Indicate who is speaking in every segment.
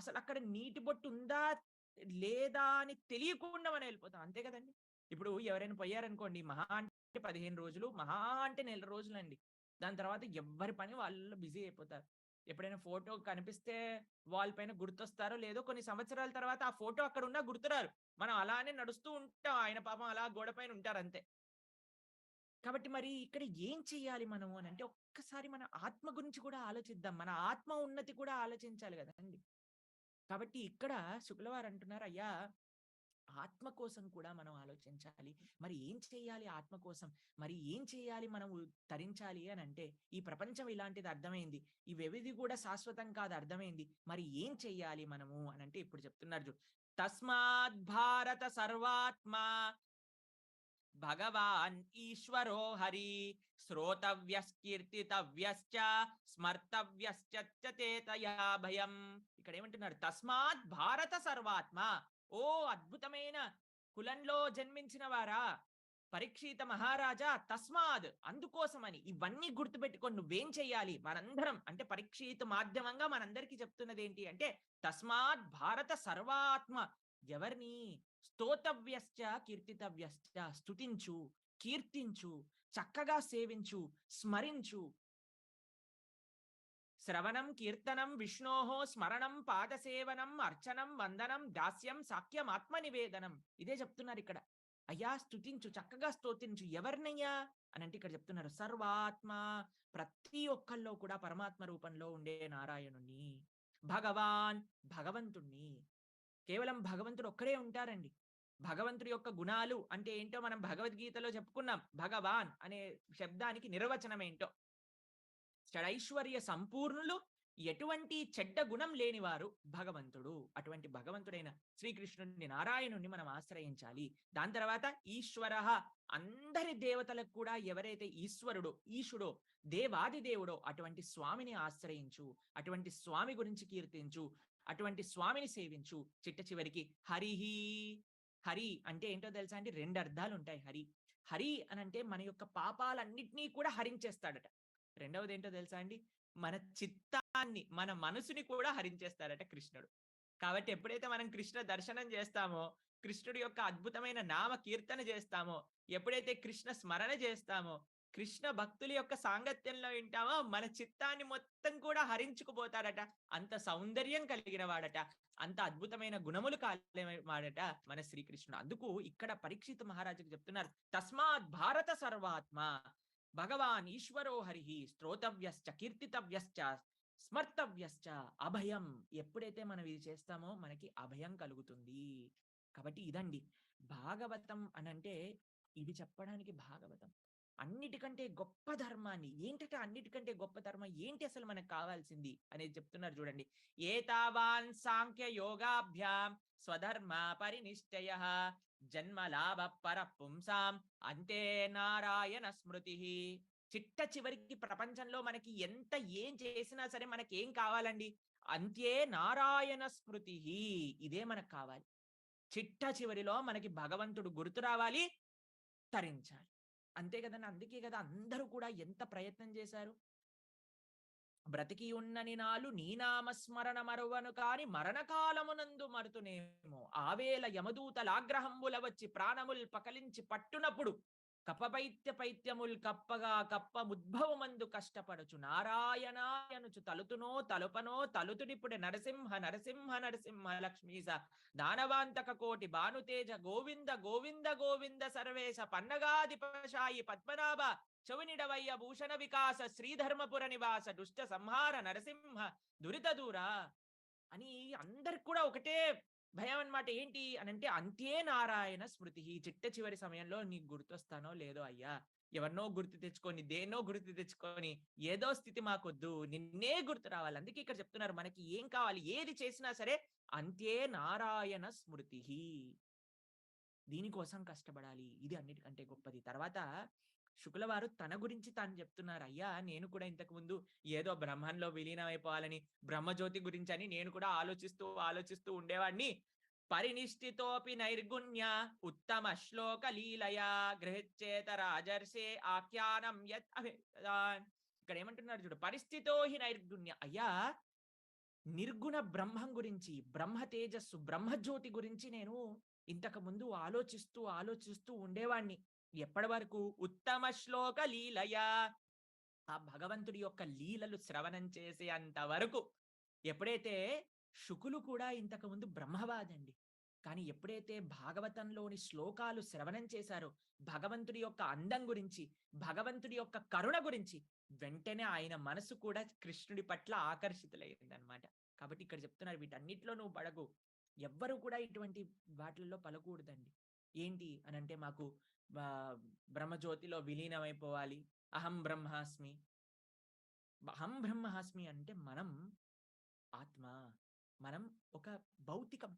Speaker 1: అసలు అక్కడ నీటి బొట్టు ఉందా లేదా అని తెలియకుండా మనం వెళ్ళిపోతాం. అంతే కదండి. ఇప్పుడు ఎవరైనా పోయారనుకోండి, మహా అంటే 15 రోజులు, మహా అంటే నెల రోజులండి. దాని తర్వాత ఎవ్వరి పని వాళ్ళు బిజీ అయిపోతారు. ఎప్పుడైనా ఫోటో కనిపిస్తే వాల్ పైన గుర్తొస్తారో లేదో, కొన్ని సంవత్సరాల తర్వాత ఆ ఫోటో అక్కడ ఉన్నా గుర్తురారు. మనం అలానే నడుస్తూ ఉంటాం. ఆయన పాపం అలా గోడ పైన ఉంటారు అంతే. కాబట్టి మరి ఇక్కడ ఏం చేయాలి మనము అనంటే, ఒక్కసారి మన ఆత్మ గురించి కూడా ఆలోచిద్దాం. మన ఆత్మ ఉన్నతి కూడా ఆలోచించాలి గదండీ! కాబట్టి ఇక్కడ శుక్లవారు అంటున్నారు, "అయ్యా, ఆత్మ కోసం కూడా మనం ఆలోచించాలి. మరి ఏం చేయాలి ఆత్మ కోసం? మరి ఏం చేయాలి మనము తరించాలి అనంటే, ఈ ప్రపంచం ఇలాంటిది అర్థమైంది. ఇవేవిది కూడా శాశ్వతం కాదు అర్థమైంది. మరి ఏం చెయ్యాలి మనము అనంటే ఇప్పుడు చెప్తున్నారు చూడు. తస్మాత్ భారత సర్వాత్మా భగవాన్ ఈశ్వరో హరి శ్రోతవ్యస్కీర్తితవ్యశ్చ స్మర్తవ్యశ్చ చేతయా భయం. ఇక్కడ ఏమంటున్నారు? తస్మాత్ భారత సర్వాత్మ. ఓ అద్భుతమైన కులంలో జన్మించిన వారా, పరీక్షిత మహారాజా, తస్మాద్ అందుకోసమని ఇవన్నీ గుర్తుపెట్టుకొని నువ్వేం చెయ్యాలి? మనందరం అంటే పరీక్షిత మాధ్యమంగా మనందరికీ చెప్తున్నది ఏంటి అంటే, తస్మాత్ భారత సర్వాత్మ. ఎవరిని? స్తోతవ్యశ్చ కీర్తితవ్యశ్చ. స్తుతించు, కీర్తించు, చక్కగా సేవించు, స్మరించు. శ్రవణం కీర్తనం విష్ణోః స్మరణం పాదసేవనం అర్చనం వందనం దాస్యం సాఖ్యం ఆత్మనివేదనం. ఇదే చెప్తున్నారు ఇక్కడ. అయ్యా స్తుతించు, చక్కగా స్తుతించు. ఎవరినయ్యా అనంటే ఇక్కడ చెప్తున్నారు, సర్వాత్మ. ప్రతి ఒక్కళ్ళలో కూడా పరమాత్మ రూపంలో ఉండే నారాయణుణ్ణి, భగవాన్ భగవంతుణ్ణి. కేవలం భగవంతుడు ఒక్కడే ఉంటారండి. భగవంతుడి యొక్క గుణాలు అంటే ఏంటో మనం భగవద్గీతలో చెప్పుకున్నాం. భగవాన్ అనే శబ్దానికి నిర్వచనం ఏంటో. షడైశ్వర్య సంపూర్ణులు, ఎటువంటి చెడ్డ గుణం లేనివారు భగవంతుడు. అటువంటి భగవంతుడైన శ్రీకృష్ణుడిని, నారాయణుణ్ణి మనం ఆశ్రయించాలి. దాని తర్వాత ఈశ్వర, అందరి దేవతలకు కూడా ఎవరైతే ఈశ్వరుడో, ఈశుడో, దేవాది దేవుడో అటువంటి స్వామిని ఆశ్రయించు. అటువంటి స్వామి గురించి కీర్తించు. అటువంటి స్వామిని సేవించు. చిట్ట చివరికి హరిహి. హరి అంటే ఏంటో తెలుసా అండి? రెండు అర్థాలు ఉంటాయి హరి. హరి అనంటే మన యొక్క పాపాలన్నిటినీ కూడా హరించేస్తాడట. రెండవది ఏంటో తెలుసా అండి? మన చిత్తాన్ని, మన మనసుని కూడా హరించేస్తాడట కృష్ణుడు. కాబట్టి ఎప్పుడైతే మనం కృష్ణ దర్శనం చేస్తామో, కృష్ణుడి యొక్క అద్భుతమైన నామ కీర్తన చేస్తామో, ఎప్పుడైతే కృష్ణ స్మరణ చేస్తామో, కృష్ణ భక్తుల యొక్క సాంగత్యంలో వింటామో, మన చిత్తాన్ని మొత్తం కూడా హరించుకుపోతాడట. అంత సౌందర్యం కలిగిన వాడట, అంత అద్భుతమైన గుణములు వాడట మన శ్రీకృష్ణుడు. అందుకు ఇక్కడ పరీక్షిత్ మహారాజుకు చెప్తున్నారు, తస్మాత్ భారత సర్వాత్మ భగవాన్ ఈశ్వరో హరి స్తోతవ్యశ్చ కీర్తితవ్యశ్చ స్మర్తవ్యశ్చ అభయం. ఎప్పుడైతే మనం ఇది చేస్తామో మనకి అభయం కలుగుతుంది. కాబట్టి ఇదండి భాగవతం అనంటే. ఇది చెప్పడానికి భాగవతం అన్నిటికంటే గొప్ప ధర్మాన్ని, ఏంటంటే అన్నిటికంటే గొప్ప ధర్మం ఏంటి అసలు మనకు కావాల్సింది అనేది చెప్తున్నారు చూడండి. ఏతావాన్ సాంఖ్య యోగాభ్యాం స్వధర్మ పరినిష్టయ జన్మలాభ పర పుంసాం అంతే నారాయణ స్మృతి. చిట్ట చివరికి ప్రపంచంలో మనకి ఎంత ఏం చేసినా సరే మనకి ఏం కావాలండి? అంతే నారాయణ స్మృతి. ఇదే మనకు కావాలి. చిట్ట చివరిలో మనకి భగవంతుడు గుర్తు రావాలి, తరించాలి. అంతే కదండి. అందుకే కదా అందరూ కూడా ఎంత ప్రయత్నం చేశారు. బ్రతికి ఉన్నని నాలు నీ నామస్మరణ మరువను కాని మరణకాలమునందు మరుతునేమో. ఆవేల యమదూతలాగ్రహంబుల వచ్చి ప్రాణముల్ పకలించి పట్టునప్పుడు కపపైత్య పైత్యముల్ కప్పగా కప్ప ముద్భవమందు కష్టపడుచు నారాయణాయనుచు తలుతునో తలుపనో తలుతుడిప్పుడే నరసింహ నరసింహ నరసింహ లక్ష్మీస దానవాంతక కోటి భానుతేజ గోవింద గోవింద గోవింద సర్వేశ పన్నగాధిపశాయి పద్మనాభ చౌనిడవయ్య భూషణ వికాస శ్రీధర్మపుర నివాస దుష్ట సంహార నరసింహ దురిత దూర అని అందరికి కూడా ఒకటే భయం అన్నమాట. ఏంటి అనంటే అంతే నారాయణ స్మృతి. చిట్ట చివరి సమయంలో నీకు గుర్తొస్తానో లేదో అయ్యా, ఎవరినో గుర్తు తెచ్చుకొని, దేన్నో గుర్తు తెచ్చుకొని, ఏదో స్థితి మాకొద్దు, నిన్నే గుర్తు రావాలి. అందుకే ఇక్కడ చెప్తున్నారు మనకి ఏం కావాలి, ఏది చేసినా సరే అంతే నారాయణ స్మృతి. దీనికోసం కష్టపడాలి. ఇది అన్నిటికంటే గొప్పది. తర్వాత శుక్లవారు తన గురించి తాను చెప్తున్నారు. అయ్యా, నేను కూడా ఇంతకు ముందు ఏదో బ్రహ్మంలో విలీనం అయిపోవాలని, బ్రహ్మజ్యోతి గురించి అని నేను కూడా ఆలోచిస్తూ ఉండేవాడిని. పరినిష్ఠితోపి నైర్గుణ్య ఉత్తమ శ్లోక లీలయా గృహచేత రాజర్షే ఆఖ్యానం యత్ ఇక్కడ ఏమంటున్నారు చూడు, పరిస్థితో హి నైర్గుణ్య. అయ్యా, నిర్గుణ బ్రహ్మం గురించి, బ్రహ్మ తేజస్సు, బ్రహ్మజ్యోతి గురించి నేను ఇంతకు ముందు ఆలోచిస్తూ ఉండేవాణ్ణి. ఎప్పటి వరకు? ఉత్తమ శ్లోక లీలయ, ఆ భగవంతుడి యొక్క లీలలు శ్రవణం చేసే అంతవరకు. ఎప్పుడైతే శుకులు కూడా ఇంతకు ముందు బ్రహ్మవాదండి. కానీ ఎప్పుడైతే భాగవతంలోని శ్లోకాలు శ్రవణం చేశారో, భగవంతుడి యొక్క అందం గురించి, భగవంతుడి యొక్క కరుణ గురించి, వెంటనే ఆయన మనసు కూడా కృష్ణుడి పట్ల ఆకర్షితులైందనమాట. కాబట్టి ఇక్కడ చెప్తున్నారు, వీటన్నిటిలో నువ్వు పడకు. ఎవ్వరు కూడా ఇటువంటి వాటిల్లో పలకూడదండి. ఏంటి అనంటే, మాకు బ్రహ్మజ్యోతిలో విలీనమైపోవాలి, అహం బ్రహ్మాస్మి. అహం బ్రహ్మాస్మి అంటే మనం ఆత్మ. మనం ఒక భౌతికం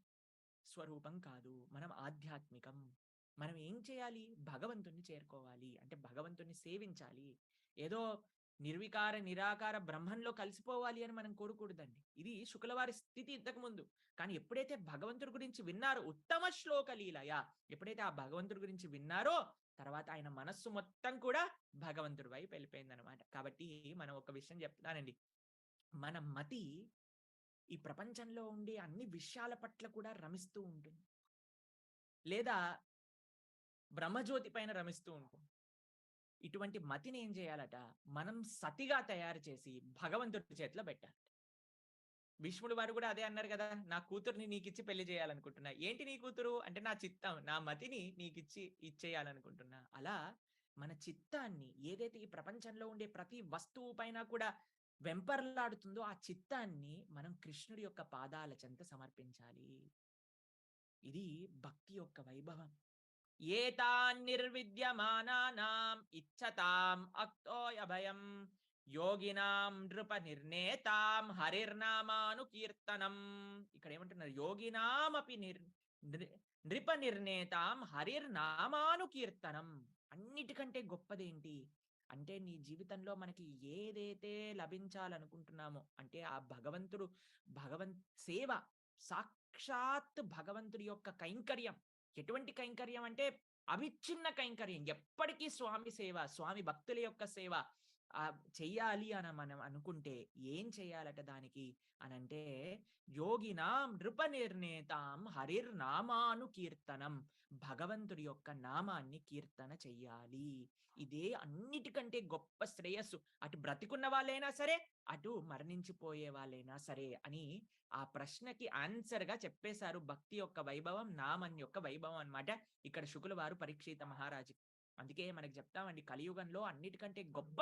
Speaker 1: స్వరూపం కాదు. మనం ఆధ్యాత్మికం. మనం ఏం చేయాలి? భగవంతుణ్ణి చేరుకోవాలి. అంటే భగవంతుణ్ణి సేవించాలి. ఏదో నిర్వికార, నిరాకార బ్రహ్మంలో కలిసిపోవాలి అని మనం కోరకూడదండి. ఇది శుక్లవారి స్థితి ఇంతకు ముందు. కానీ ఎప్పుడైతే భగవంతుడి గురించి విన్నారో, ఉత్తమ శ్లోక లీలయ, ఎప్పుడైతే ఆ భగవంతుడి గురించి విన్నారో, తర్వాత ఆయన మనస్సు మొత్తం కూడా భగవంతుడి వైపు వెళ్ళిపోయిందనమాట. కాబట్టి మనం ఒక విషయం చెప్తానండి. మన మతి ఈ ప్రపంచంలో ఉండే అన్ని విషయాల పట్ల కూడా రమిస్తూ ఉంటుంది. లేదా బ్రహ్మజ్యోతి పైన రమిస్తూ ఉంటుంది. ఇటువంటి మతిని ఏం చేయాలట? మనం సతిగా తయారు చేసి భగవంతుడి చేతిలో పెట్టాలి. భీష్ముడు వారు కూడా అదే అన్నారు కదా! నా కూతుర్ని నీకిచ్చి పెళ్లి చేయాలనుకుంటున్నా. ఏంటి నీ కూతురు? అంటే నా చిత్తం, నా మతిని నీకిచ్చి ఇచ్చేయాలనుకుంటున్నా. అలా మన చిత్తాన్ని, ఏదైతే ఈ ప్రపంచంలో ఉండే ప్రతి వస్తువు పైన కూడా వెంపర్లాడుతుందో, ఆ చిత్తాన్ని మనం కృష్ణుడి యొక్క పాదాల చెంత సమర్పించాలి. ఇది భక్తి యొక్క వైభవం. ఏతాన్నిర్విద్యమానానాం ఇచ్చతాం అక్తోయభయం యోగినాం నృప నిర్ణేతాం హరిర్నామానుకీర్తనం. ఇక్కడ ఏమంటున్నారు? యోగినామపి నృప నిర్ణేతాం హరిర్నామానుకీర్తనం. అన్నిటికంటే గొప్పదేంటి అంటే, నీ జీవితంలో మనకి ఏదైతే లభించాలనుకుంటున్నామో, అంటే ఆ భగవంతుడు, సేవ, సాక్షాత్ భగవంతుడి యొక్క కైంకర్యం. ఎటువంటి కైంకర్యం అంటే అవిచ్ఛిన్న కైంకర్యం. ఎప్పటికీ స్వామి సేవ, స్వామి భక్తుల యొక్క సేవ చెయ్యాలి అని మనం అనుకుంటే ఏం చేయాలట దానికి అనంటే, యోగినాం నృప నిర్ణేతాం హరిర్నామాను కీర్తనం. భగవంతుడి యొక్క నామాన్ని కీర్తన చెయ్యాలి. ఇదే అన్నిటికంటే గొప్ప శ్రేయస్సు. అటు బ్రతికున్న వాళ్ళైనా సరే, అటు మరణించిపోయే వాళ్ళైనా సరే అని ఆ ప్రశ్నకి ఆన్సర్ గా చెప్పేశారు. భక్తి యొక్క వైభవం, నామం యొక్క వైభవం అన్నమాట ఇక్కడ శుకుల వారు పరీక్షిత మహారాజు. అందుకే మనకి చెప్తామండి, కలియుగంలో అన్నిటికంటే గొప్ప